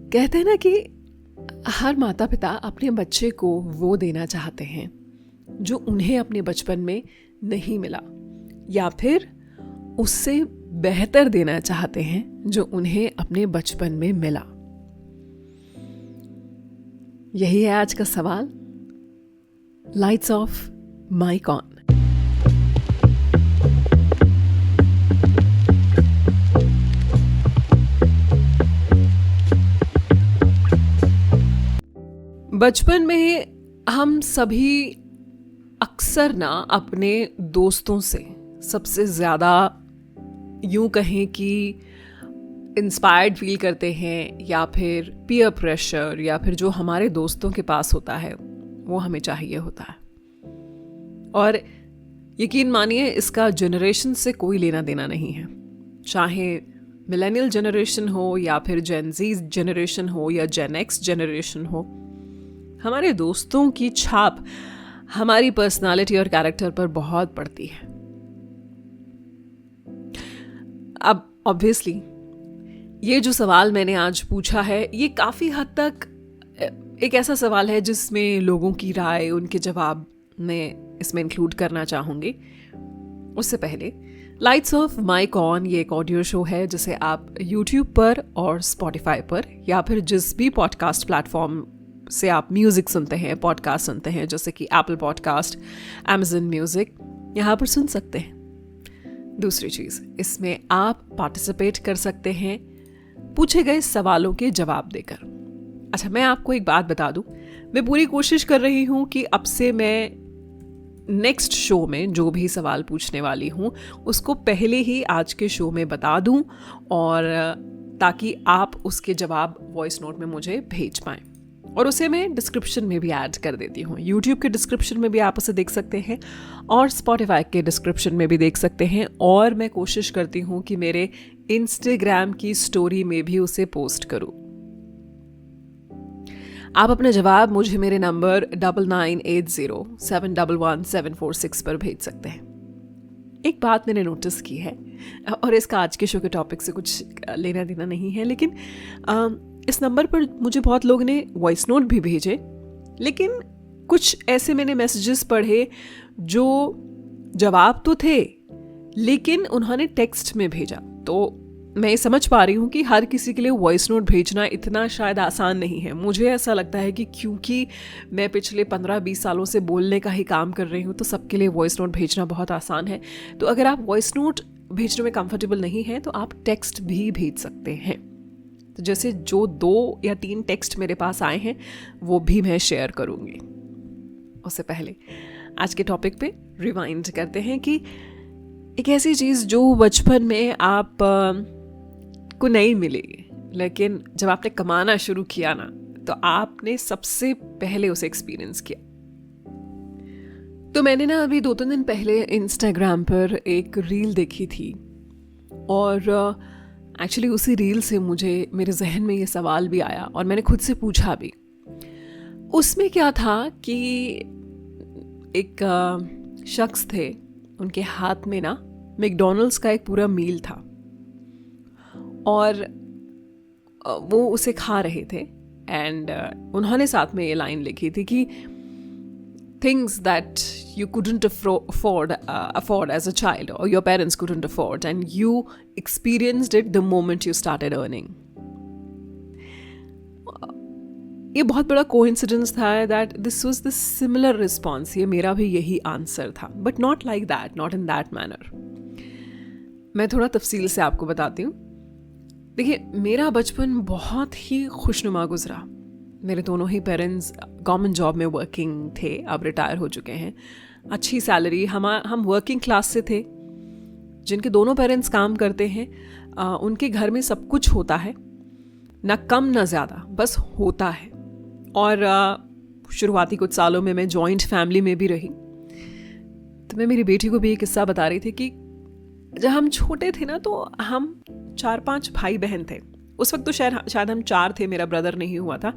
कहते हैं ना कि हर माता पिता अपने बच्चे को वो देना चाहते हैं जो उन्हें अपने बचपन में नहीं मिला, या फिर उससे बेहतर देना चाहते हैं जो उन्हें अपने बचपन में मिला। यही है आज का सवाल। Lights off, mic on. बचपन में हम सभी अक्सर ना अपने दोस्तों से सबसे ज़्यादा यूं कहें कि इंस्पायर्ड फील करते हैं, या फिर पीयर प्रेशर, या फिर जो हमारे दोस्तों के पास होता है वो हमें चाहिए होता है। और यकीन मानिए, इसका जनरेशन से कोई लेना देना नहीं है। चाहे मिलेनियल जनरेशन हो, या फिर जेन ज़ी जनरेशन हो, या जेन एक्स जनरेशन हो, हमारे दोस्तों की छाप हमारी पर्सनालिटी और कैरेक्टर पर बहुत पड़ती है। अब ऑब्वियसली ये जो सवाल मैंने आज पूछा है, ये काफ़ी हद तक एक ऐसा सवाल है जिसमें लोगों की राय, उनके जवाब मैं इसमें इंक्लूड करना चाहूँगी। उससे पहले लाइट्स ऑफ, माइक ऑन ये एक ऑडियो शो है जिसे आप यूट्यूब पर और स्पॉटिफाई पर, या फिर जिस भी पॉडकास्ट प्लेटफॉर्म से आप म्यूज़िक सुनते हैं, पॉडकास्ट सुनते हैं, जैसे कि एप्पल पॉडकास्ट, अमेज़न म्यूज़िक, यहाँ पर सुन सकते हैं। दूसरी चीज़, इसमें आप पार्टिसिपेट कर सकते हैं पूछे गए सवालों के जवाब देकर। अच्छा, मैं आपको एक बात बता दूं, मैं पूरी कोशिश कर रही हूं कि अब से मैं नेक्स्ट शो में जो भी सवाल पूछने वाली हूं उसको पहले ही आज के शो में बता दूं, और ताकि आप उसके जवाब वॉइस नोट में मुझे भेज पाएं। और उसे मैं डिस्क्रिप्शन में भी ऐड कर देती हूँ। यूट्यूब के डिस्क्रिप्शन में भी आप उसे देख सकते हैं, और स्पॉटिफाई के डिस्क्रिप्शन में भी देख सकते हैं। और मैं कोशिश करती हूँ कि मेरे इंस्टाग्राम की स्टोरी में भी उसे पोस्ट करूँ। आप अपने जवाब मुझे मेरे नंबर 9980711746 पर भेज सकते हैं। एक बात मैंने नोटिस की है, और इसका आज के शो के टॉपिक से कुछ लेना देना नहीं है, लेकिन इस नंबर पर मुझे बहुत लोगों ने वॉइस नोट भी भेजे, लेकिन कुछ ऐसे मैंने मैसेजेस पढ़े जो जवाब तो थे लेकिन उन्होंने टेक्स्ट में भेजा। तो मैं समझ पा रही हूँ कि हर किसी के लिए वॉइस नोट भेजना इतना शायद आसान नहीं है। मुझे ऐसा लगता है कि क्योंकि मैं पिछले 15-20 सालों से बोलने का ही काम कर रही हूँ, तो सबके लिए वॉइस नोट भेजना बहुत आसान है। तो अगर आप वॉइस नोट भेजने में कंफर्टेबल नहीं हैं तो आप टेक्स्ट भी भेज सकते हैं। तो जैसे जो 2 या 3 टेक्स्ट मेरे पास आए हैं वो भी मैं शेयर करूँगी। उससे पहले आज के टॉपिक पे रिवाइंड करते हैं कि एक ऐसी चीज़ जो बचपन में आप को नहीं मिली, लेकिन जब आपने कमाना शुरू किया ना, तो आपने सबसे पहले उसे एक्सपीरियंस किया। तो मैंने ना अभी 2-3 दिन पहले इंस्टाग्राम पर एक रील देखी थी, और एक्चुअली उसी रील से मुझे मेरे जहन में ये सवाल भी आया और मैंने खुद से पूछा भी। उसमें क्या था कि एक शख्स थे, उनके हाथ में ना मैकडॉनल्ड्स का एक पूरा मील था, और वो उसे खा रहे थे। एंड उन्होंने साथ में ये लाइन लिखी थी कि things that you couldn't afford as a child, or your parents couldn't afford, and you experienced it the moment you started earning. ये बहुत बड़ा कोइंसिडेंस था that this was the similar response. ये मेरा भी यही आंसर था, but not like that, not in that manner. मैं थोड़ा तफसील से आपको बताती हूँ। देखिए, मेरा बचपन बहुत ही खुशनुमा गुजरा। मेरे दोनों ही पेरेंट्स गवर्नमेंट जॉब में वर्किंग थे, अब रिटायर हो चुके हैं। अच्छी सैलरी, हम वर्किंग क्लास से थे। जिनके दोनों पेरेंट्स काम करते हैं उनके घर में सब कुछ होता है, ना कम ना ज़्यादा, बस होता है। और शुरुआती कुछ सालों में मैं जॉइंट फैमिली में भी रही। तो मैं मेरी बेटी को भी एक किस्सा बता रही थी कि जब हम छोटे थे ना, तो हम 4-5 भाई बहन थे। उस वक्त तो शायद हम 4 थे, मेरा ब्रदर नहीं हुआ था।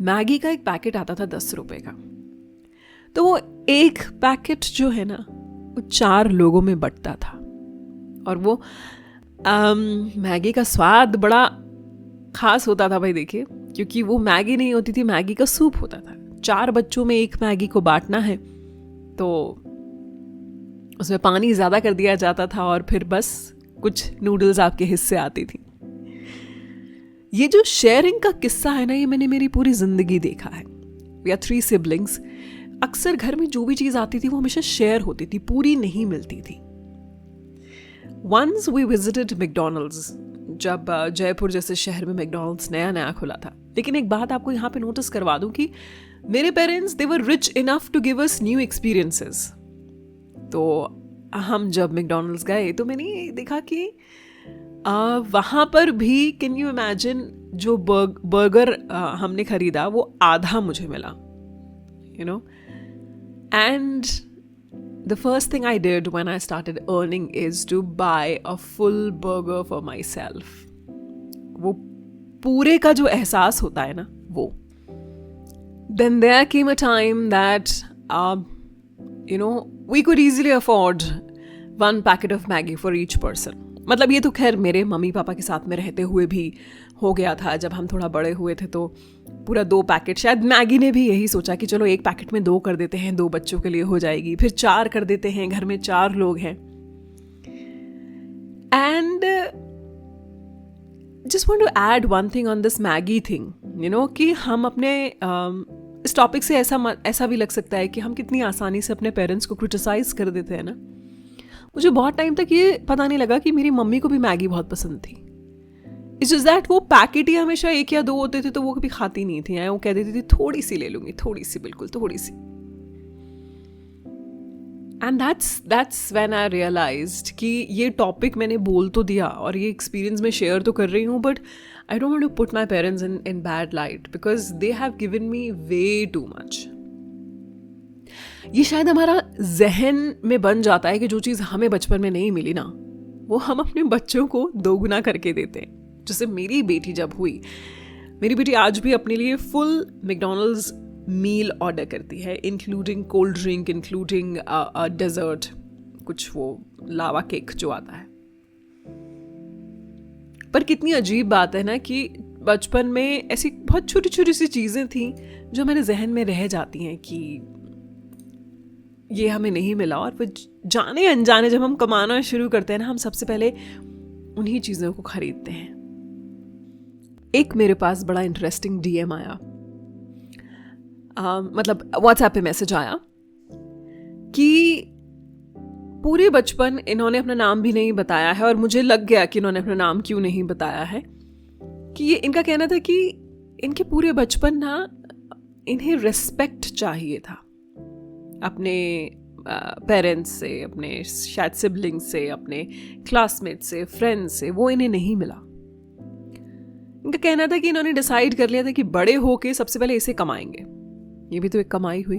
मैगी का एक पैकेट आता था 10 रुपए का, तो वो एक पैकेट जो है ना वो 4 लोगों में बंटता था। और वो मैगी का स्वाद बड़ा खास होता था भाई। देखिए, क्योंकि वो मैगी नहीं होती थी, मैगी का सूप होता था। 4 बच्चों में एक मैगी को बांटना है तो उसमें पानी ज़्यादा कर दिया जाता था और फिर बस कुछ नूडल्स आपके हिस्से आती थी। ये जो शेयरिंग का किस्सा है ना, ये मैंने मेरी पूरी जिंदगी देखा है। We are 3 siblings. अक्सर घर में जो भी चीज़ आती थी वो हमेशा शेयर होती थी, पूरी नहीं मिलती थी। वंस वी विजिटेड मैकडॉनल्ड्स, जब जयपुर जैसे शहर में मैकडॉनल्ड्स नया नया खुला था। लेकिन एक बात आपको यहाँ पे नोटिस करवा दूं कि मेरे parents they were rich enough to give us new experiences. तो हम जब मैकडॉनल्ड्स गए तो मैंने देखा कि वहाँ पर भी, कैन यू इमेजिन, जो बर्गर हमने खरीदा वो आधा मुझे मिला, you know. And the first thing I did when I started earning is to buy a full burger for myself. वो पूरे का जो एहसास होता है ना, वो. Then there came a time that, we could easily afford 1 packet of Maggi for each person. मतलब ये तो खैर मेरे मम्मी पापा के साथ में रहते हुए भी हो गया था। जब हम थोड़ा बड़े हुए थे तो पूरा 2 पैकेट, शायद मैगी ने भी यही सोचा कि चलो 1 पैकेट में 2 कर देते हैं, 2 बच्चों के लिए हो जाएगी, फिर 4 कर देते हैं, घर में 4 लोग हैं। And just want to add one thing on this Maggi thing, कि हम अपने इस टॉपिक से ऐसा भी लग सकता है कि हम कितनी आसानी से अपने पेरेंट्स को क्रिटिसाइज कर देते हैं ना। मुझे बहुत टाइम तक ये पता नहीं लगा कि मेरी मम्मी को भी मैगी बहुत पसंद थी। इट्स जस्ट दैट वो पैकेट ही हमेशा 1 या 2 होते थे तो वो कभी खाती नहीं थी। वो कह देती थी थोड़ी सी ले लूंगी, थोड़ी सी, बिल्कुल थोड़ी सी। And that's when I realised कि ये टॉपिक मैंने बोल तो दिया और ये एक्सपीरियंस मैं शेयर तो कर रही हूँ, but I don't want to put my parents in bad light because they have given me way too much. ये शायद हमारा जहन में बन जाता है कि जो चीज़ हमें बचपन में नहीं मिली ना, वो हम अपने बच्चों को 2 गुना करके देते हैं। जैसे मेरी बेटी जब हुई, मेरी बेटी आज भी अपने लिए फुल मैकडॉनल्ड्स मील ऑर्डर करती है, including cold drink, including dessert, कुछ वो लावा केक जो आता है। पर कितनी अजीब बात है ना कि बचपन में ऐसी बहुत छोटी छोटी सी चीज़ें थी जो हमारे जहन में रह जाती हैं कि ये हमें नहीं मिला, और फिर जाने अनजाने जब हम कमाना शुरू करते हैं ना, हम सबसे पहले उन्हीं चीज़ों को खरीदते हैं। एक मेरे पास बड़ा इंटरेस्टिंग डीएम आया, मतलब व्हाट्सएप पे मैसेज आया कि पूरे बचपन इन्होंने अपना नाम भी नहीं बताया है, और मुझे लग गया कि इन्होंने अपना नाम क्यों नहीं बताया है। कि ये इनका कहना था कि इनके पूरे बचपन ना इन्हें रिस्पेक्ट चाहिए था अपने पेरेंट्स से, अपने शायद सिबलिंग्स से, अपने क्लासमेट से, फ्रेंड्स से, वो इन्हें नहीं मिला। इनका कहना था कि इन्होंने डिसाइड कर लिया था कि बड़े होके सबसे पहले इसे कमाएंगे। ये भी तो एक कमाई हुई।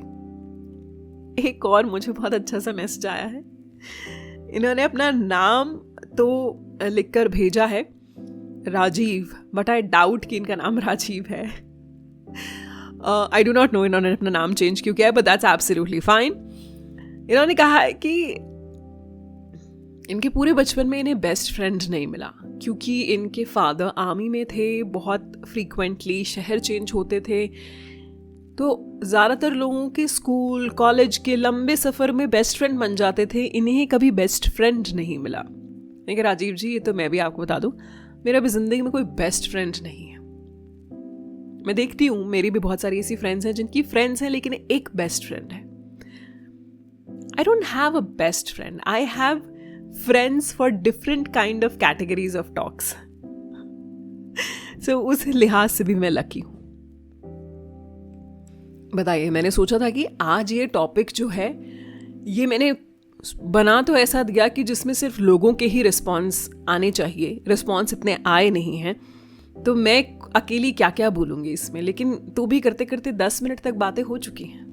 एक और मुझे बहुत अच्छा सा मैसेज आया है। इन्होंने अपना नाम तो लिखकर भेजा है राजीव, बट आई डाउट कि इनका नाम राजीव है। आई डू नॉट नो इन्होंने अपना नाम चेंज क्यों किया है, बट दैट्स एब्सोल्युटली फाइन। इन्होंने कहा है कि इनके पूरे बचपन में इन्हें बेस्ट फ्रेंड नहीं मिला क्योंकि इनके फादर आर्मी में थे, बहुत फ्रीक्वेंटली शहर चेंज होते थे, तो ज़्यादातर लोगों के स्कूल कॉलेज के लंबे सफ़र में बेस्ट फ्रेंड बन जाते थे, इन्हें कभी बेस्ट फ्रेंड नहीं मिला। लेकिन राजीव जी, ये तो मैं भी आपको बता दूं, मेरा भी ज़िंदगी में कोई बेस्ट फ्रेंड नहीं है। मैं देखती हूँ मेरी भी बहुत सारी ऐसी फ्रेंड्स हैं जिनकी फ्रेंड्स हैं लेकिन एक बेस्ट फ्रेंड है। I don't have a best friend, I have friends for different kind of categories of talks. सो उस लिहाज से भी मैं लकी हूँ। बताइए, मैंने सोचा था कि आज ये टॉपिक जो है ये मैंने बना तो ऐसा दिया कि जिसमें सिर्फ लोगों के ही रिस्पॉन्स आने चाहिए, रिस्पॉन्स इतने आए नहीं हैं, तो मैं अकेली क्या क्या बोलूँगी इसमें। लेकिन तो भी करते करते 10 मिनट तक बातें हो चुकी हैं।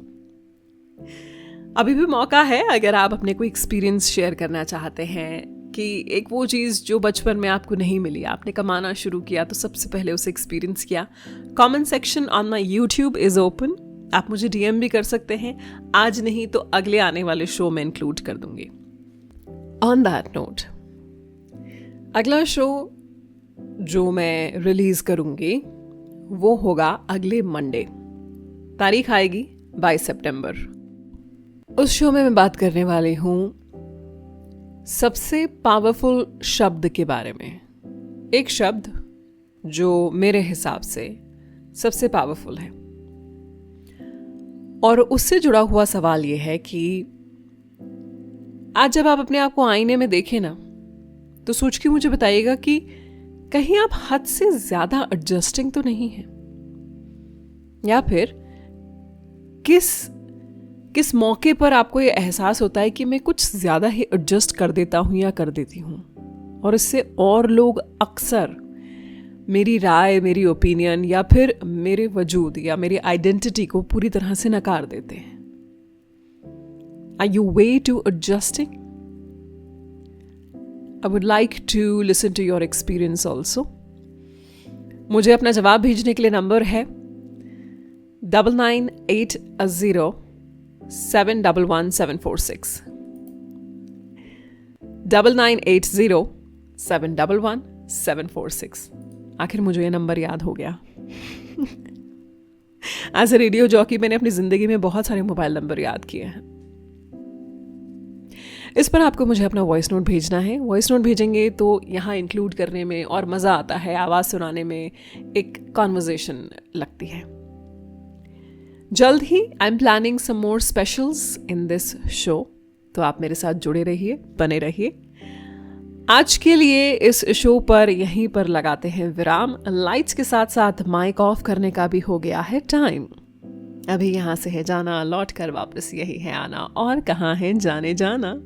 अभी भी मौका है, अगर आप अपने कोई एक्सपीरियंस शेयर करना चाहते हैं कि एक वो चीज़ जो बचपन में आपको नहीं मिली, आपने कमाना शुरू किया तो सबसे पहले उसे एक्सपीरियंस किया। Comment section on my YouTube is open, आप मुझे डीएम भी कर सकते हैं। आज नहीं तो अगले आने वाले शो में इंक्लूड कर दूंगी। ऑन दैट नोट, अगला शो जो मैं रिलीज करूंगी वो होगा अगले मंडे। तारीख आएगी 22 सितंबर। उस शो में मैं बात करने वाली हूँ सबसे पावरफुल शब्द के बारे में। एक शब्द जो मेरे हिसाब से सबसे पावरफुल है, और उससे जुड़ा हुआ सवाल ये है कि आज जब आप अपने आप को आईने में देखें ना, तो सोच के मुझे बताइएगा कि कहीं आप हद से ज्यादा एडजस्टिंग तो नहीं है, या फिर किस मौके पर आपको ये एहसास होता है कि मैं कुछ ज्यादा ही एडजस्ट कर देता हूं या कर देती हूं, और इससे और लोग अक्सर मेरी राय, मेरी ओपिनियन या फिर मेरे वजूद या मेरी आइडेंटिटी को पूरी तरह से नकार देते हैं। Are you way too adjusting? I would like to listen to your experience also. मुझे अपना जवाब भेजने के लिए नंबर है 9980711746 9980711746। आखिर मुझे ये नंबर याद हो गया। एज ए रेडियो जॉकी मैंने अपनी जिंदगी में बहुत सारे मोबाइल नंबर याद किए हैं। इस पर आपको मुझे अपना वॉइस नोट भेजना है। वॉइस नोट भेजेंगे तो यहाँ इंक्लूड करने में और मज़ा आता है, आवाज़ सुनाने में एक कॉन्वर्जेशन लगती है। जल्द ही I am planning some more specials in this show, तो आप मेरे साथ जुड़े रहिए, बने रहिए। आज के लिए इस शो पर यहीं पर लगाते हैं विराम। लाइट्स के साथ साथ माइक ऑफ करने का भी हो गया है टाइम। अभी यहाँ से है जाना, लौट कर वापस यही है आना, और कहाँ है जाने जाना।